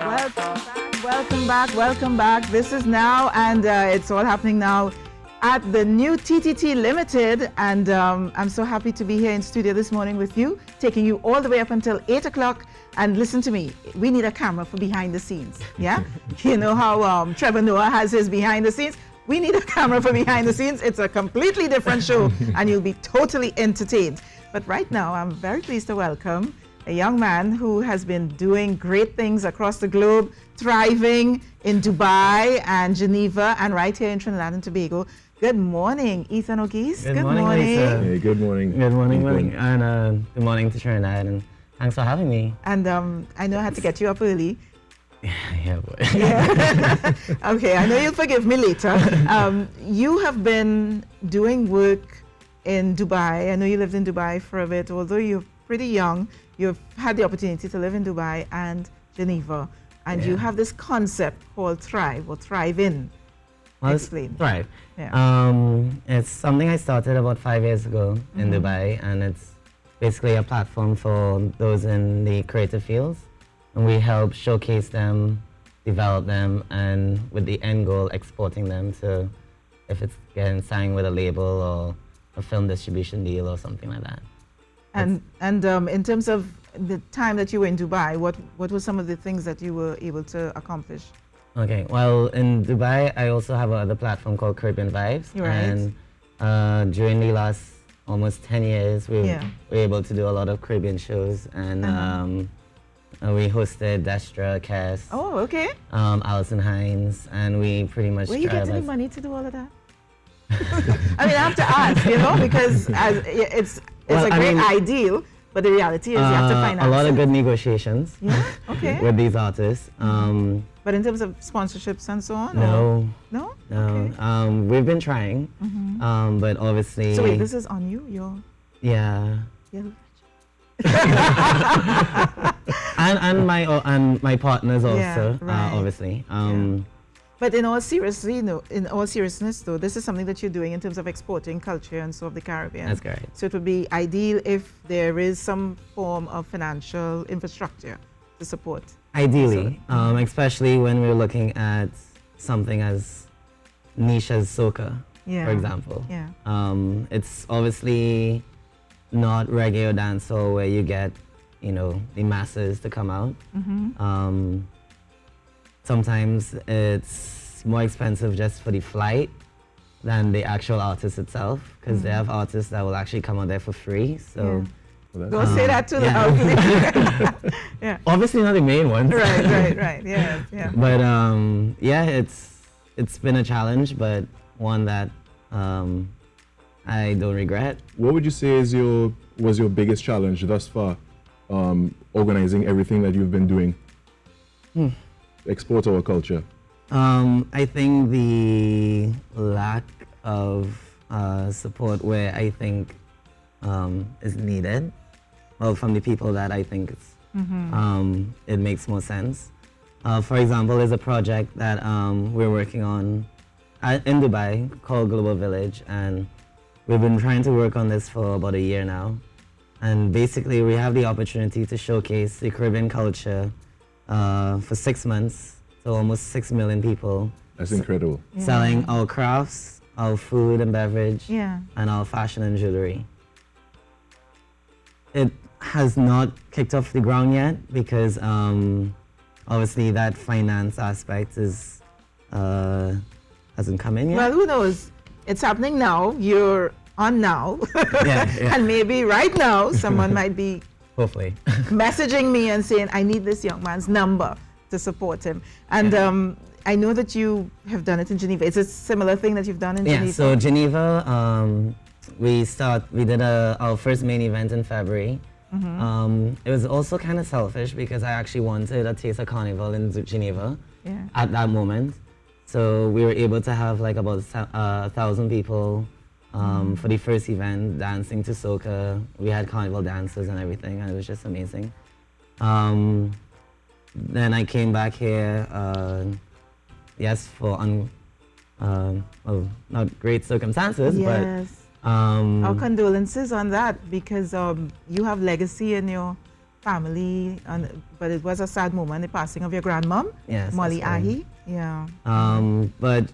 Welcome back. This is now, and it's all happening now at the new TTT Limited. And I'm so happy to be here in studio this morning with you, taking you all the way up until 8 o'clock. And listen to me, we need a camera for behind the scenes, yeah? You know how Trevor Noah has his behind the scenes? We need a camera for behind the scenes. It's a completely different show, and you'll be totally entertained. But right now, I'm very pleased to welcome a young man who has been doing great things across the globe, thriving in Dubai and Geneva and right here in Trinidad and Tobago. Good morning, Ethan O'Geese. Good morning, Lisa. Hey, good morning. Good morning. And good morning to Trinidad, and thanks for having me. And I know I had to get you up early. Yeah, boy. Yeah. Okay, I know you'll forgive me later. You have been doing work in Dubai. I know you lived in Dubai for a bit, although you're pretty young. You've had the opportunity to live in Dubai and Geneva, and you have this concept called Thrive or Thrive In. Well, Explain. Thrive. Yeah. It's something I started about 5 years ago in Dubai, and it's basically a platform for those in the creative fields. And we help showcase them, develop them, and with the end goal, exporting them to, if it's getting signed with a label or a film distribution deal or something like that. And in terms of the time that you were in Dubai, what were some of the things that you were able to accomplish? Okay, well, in Dubai, I also have another platform called Caribbean Vibes. Right. And during the last almost 10 years, we were able to do a lot of Caribbean shows. And we hosted Destra, Cass. Oh, okay. Alison Hines, and we pretty much Where you get any money to do all of that? I mean, I have to ask, because it's a great ideal, but the reality is you have to finance a lot of it. good negotiations Okay. with these artists. But in terms of sponsorships and so on? No. No? No. Okay. We've been trying, but obviously... So wait, this is on you? Yeah. You're and my partners also, right. obviously. But in all seriousness, though, this is something that you're doing in terms of exporting culture and so of the Caribbean. That's correct. So it would be ideal if there is some form of financial infrastructure to support. Ideally, especially when we're looking at something as niche as soca, for example. Yeah. It's obviously not reggae or dancehall where you get, the masses to come out. Sometimes it's more expensive just for the flight than the actual artist itself, because they have artists that will actually come out there for free. So Don't say that too loudly. Yeah. Obviously not the main ones. Right. Yeah. But it's been a challenge, but one that I don't regret. What would you say was your biggest challenge thus far, organizing everything that you've been doing? Export our culture. I think the lack of support where I think is needed, well, from the people that I think it makes more sense. For example, there's a project that we're working on in Dubai called Global Village, and we've been trying to work on this for about a year now. And basically, we have the opportunity to showcase the Caribbean culture for 6 months to almost 6 million people. That's incredible. Selling our crafts, our food and beverage, and our fashion and jewelry. It has not kicked off the ground yet because obviously that finance aspect is hasn't come in yet. Well, who knows? It's happening now. You're on now. And maybe right now someone might be hopefully messaging me and saying, I need this young man's number to support him. And I know that you have done it in Geneva. It's a similar thing that you've done in Geneva. Yeah, so Geneva, we did our first main event in February. It was also kind of selfish because I actually wanted a taste of carnival in Geneva at that moment. So we were able to have like about 1,000 people for the first event, dancing to soca. We had carnival dances and everything, and it was just amazing. Then I came back here, for not great circumstances, but our condolences on that, because you have legacy in your family, but it was a sad moment, the passing of your grandmom, Yes, Molly that's right. Ahi. Yeah. But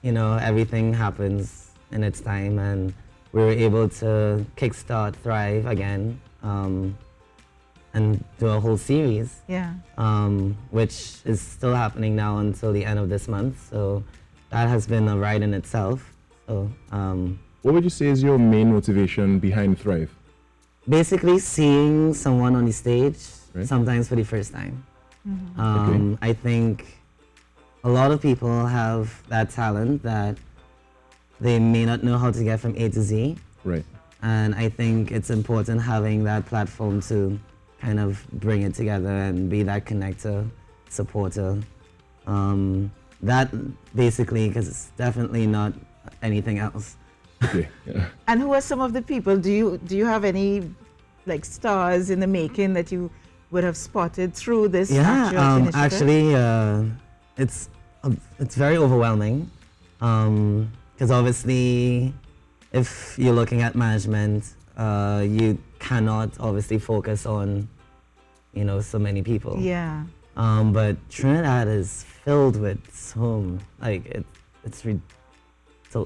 you know, everything happens in its time, and we were able to kickstart Thrive again, and do a whole series, Yeah. which is still happening now until the end of this month. So that has been a ride in itself. So What would you say is your main motivation behind Thrive? basically, seeing someone on the stage, Right. sometimes for the first time. Okay. I think a lot of people have that talent that they may not know how to get from A to Z. Right. And I think it's important having that platform to kind of bring it together and be that connector, supporter. That basically, because it's definitely not anything else. Okay. Yeah. And who are some of the people? Do you have any like stars in the making that you would have spotted through this actual initiative? Actually, it's very overwhelming, because obviously, if you're looking at management, you cannot obviously focus on, you know, so many people. Yeah. But Trinidad is filled with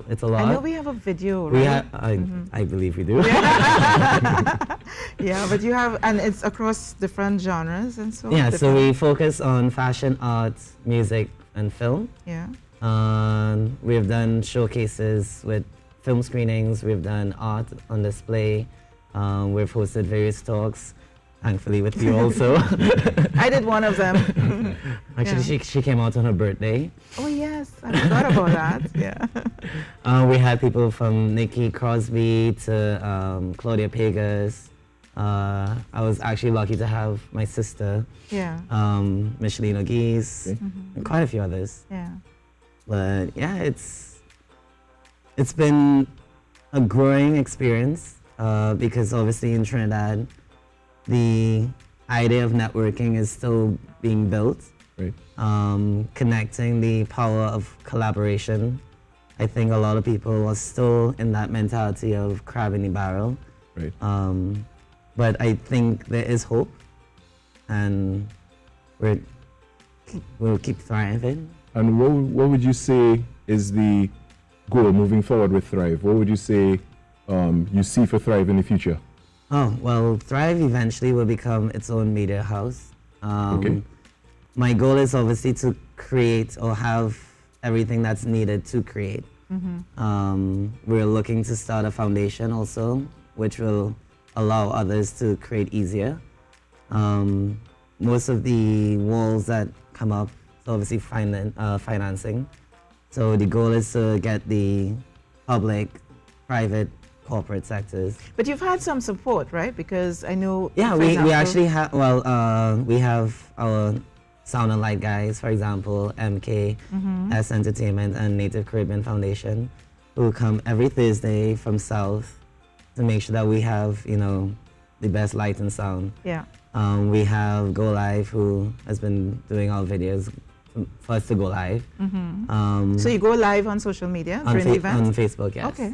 it's a lot. I know we have a video, right? We have, I believe we do. Yeah, but you have, and it's across different genres and so. Yeah, so different- we focus on fashion, art, music, and film. Yeah. We've done showcases with film screenings. We've done art on display. We've hosted various talks, thankfully with you also. I did one of them. Actually, Yeah. she came out on her birthday. Oh yes, I forgot about that. Yeah. We had people from Nikki Crosby to Claudia Pegas. I was actually lucky to have my sister, Yeah. Micheline O'Geese, Okay. and quite a few others. Yeah. But yeah, it's been a growing experience, because obviously in Trinidad, the idea of networking is still being built. Right. Connecting the power of collaboration. I think a lot of people are still in that mentality of crab in the barrel. Right. But I think there is hope, and we'll keep thriving. And what would you say is the goal moving forward with Thrive? What would you say you see for Thrive in the future? Oh, well, Thrive eventually will become its own media house. Okay. My goal is obviously to create or have everything that's needed to create. We're looking to start a foundation also, which will allow others to create easier. Most of the walls that come up is obviously financing. So the goal is to get the public, private, corporate sectors. But you've had some support, right? Because I know. Yeah, for we example- actually have, we have our sound and light guys, for example, MK, S Entertainment, and Native Caribbean Foundation, who come every Thursday from South to make sure that we have, you know, the best light and sound. Yeah. We have Go Live, who has been doing our videos for us to go live. So you go live on social media on, during the event? on Facebook, yes. Okay.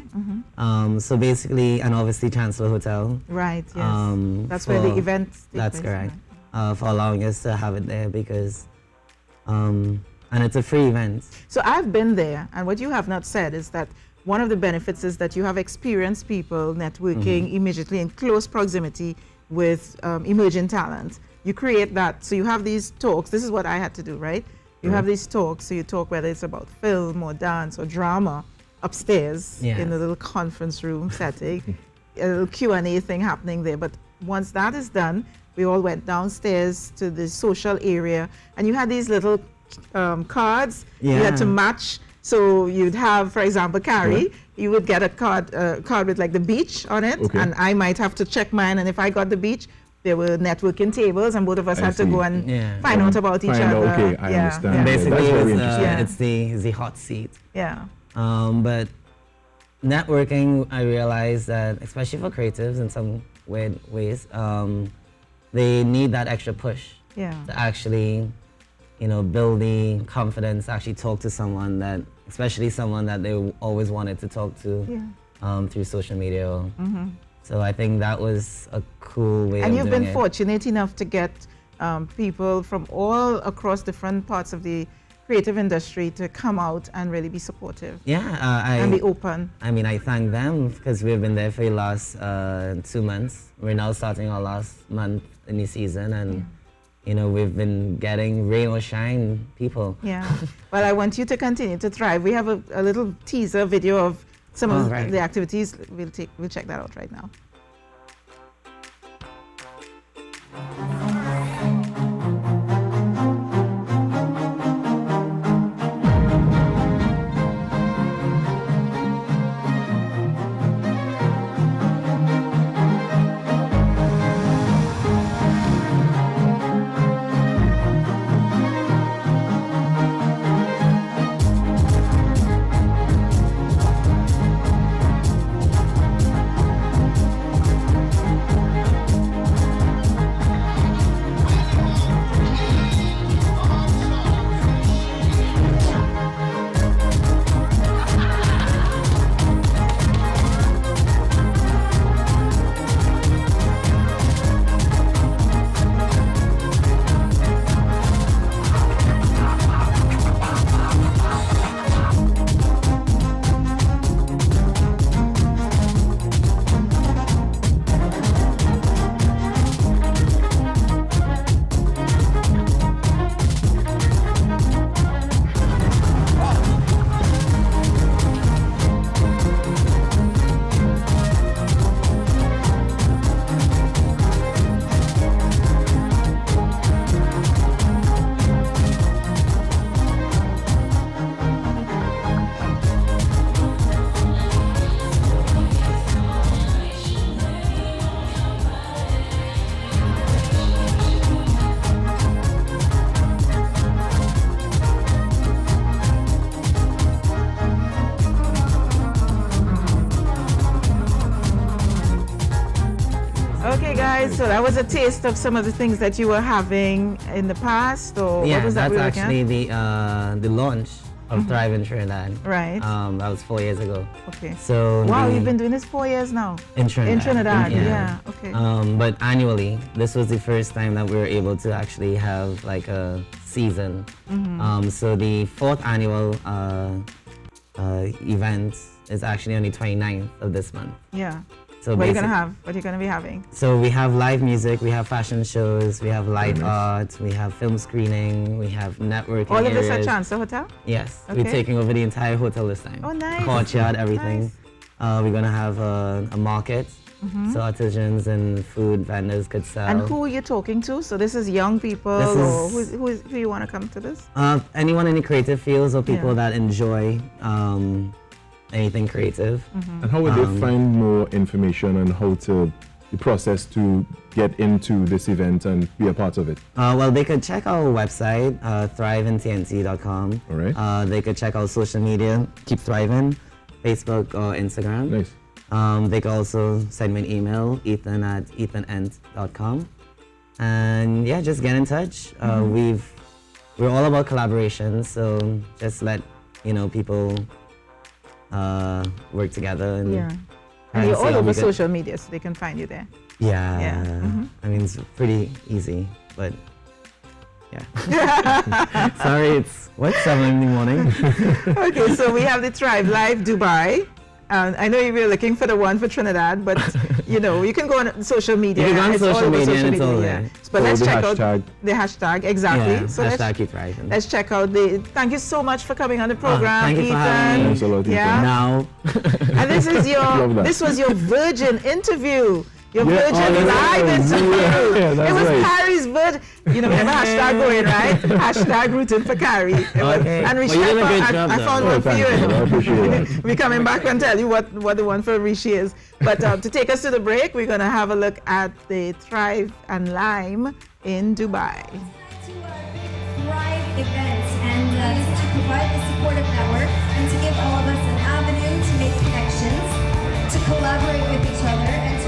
So basically, and obviously Chancellor Hotel. Right. Yes. That's where the for- events take That's place, correct. right? For allowing us to have it there, because, and it's a free event. So I've been there, and what you have not said is that one of the benefits is that you have experienced people networking immediately in close proximity with emerging talent. You create that, so you have these talks. This is what I had to do, right? You have these talks, so you talk whether it's about film or dance or drama upstairs Yeah. in a little conference room setting, a little Q&A thing happening there. But once that is done, we all went downstairs to the social area, and you had these little cards you had to Yeah. match. So you'd have, for example, Carrie, Right. you would get a card with like the beach on it, Okay. and I might have to check mine. And if I got the beach, there were networking tables, and both of us I had to see. go and Yeah. find out about each Find out, other. okay, I understand. Yeah. Basically, that's very it's, interesting. it's the hot seat. Yeah. But networking, I realized that, especially for creatives in some weird ways, they need that extra push Yeah. to actually, you know, build the confidence to actually talk to someone that, especially someone that they always wanted to talk to Yeah. through social media. So I think that was a cool way And of you've doing been it. fortunate enough to get people from all across different parts of the creative industry to come out and really be supportive Yeah, and be open. I mean, I thank them because we've been there for the last 2 months. We're now starting our last month in the season, and you know, we've been getting rain or shine people. Yeah. Well, I want you to continue to thrive. We have a little teaser video of some of right. the activities. We'll check that out right now. Okay, guys, so that was a taste of some of the things that you were having in the past, or Yeah, what was that that's we were looking actually the launch of Thrive in Trinidad. Right. That was 4 years ago. at? Okay. So Wow, the- you've been doing this 4 years now. in Trinidad. In Trinidad, yeah. Okay. But annually, this was the first time that we were able to actually have like a season. Mm-hmm. So the fourth annual event is actually on the 29th of this month. Yeah. So What are you gonna basic- have? What are you gonna be having? So we have live music, we have fashion shows, we have light art, we have film screening, we have networking All of this at areas. Chancellor Hotel? Yes, Okay. we're taking over the entire hotel this time. Oh, nice. Courtyard, everything. Nice. We're gonna have a market, so artisans and food vendors could sell. And who are you talking to? So this is young people, This or is- who you want to come to this? Anyone in the creative fields or people Yeah. that enjoy anything creative. And how would they find more information on how to the process to get into this event and be a part of it? Well, they could check our website, thriveintnt.com. All right. They could check our social media, Keep Thriving, Facebook or Instagram. Nice. They could also send me an email, ethan@ethanent.com. And yeah, just get in touch. We're all about collaboration, so just let people work together. And Yeah. try And you're see all how over we could- social media, so they can find you there. Yeah. Yeah, I mean, it's pretty easy, but yeah. Sorry, it's 7 in the morning. Okay, so we have the Thrive Live Dubai. I know you were looking for the one for Trinidad, but you can go on social media. You can go on It's all social over media and it's all yeah. there. But Follow let's the check hashtag. out the hashtag, exactly. Yeah, So hashtag Keep Thriving. let's check out the. Thank you so much for coming on the program, thank you for Ethan. having me. Thanks a lot, Ethan. Yeah. Now, And this is Love that. this was your Virgin interview. Your Yeah, Virgin oh, that's live right. interview. Yeah, that's it was right. Carrie's Virgin. We have a hashtag going, right? Hashtag rooting for Carrie. It was- Okay. And Rishi, Well, you did a I good found, job, I though. found Oh, one for thank you. you. I appreciate that. We're coming back and tell you what the one for Rishi is. But to take us to the break, we're going to have a look at the Thrive and Lime in Dubai. To our Thrive events, and this is to provide the supportive network and to give all of us an avenue to make connections, to collaborate with each other, and to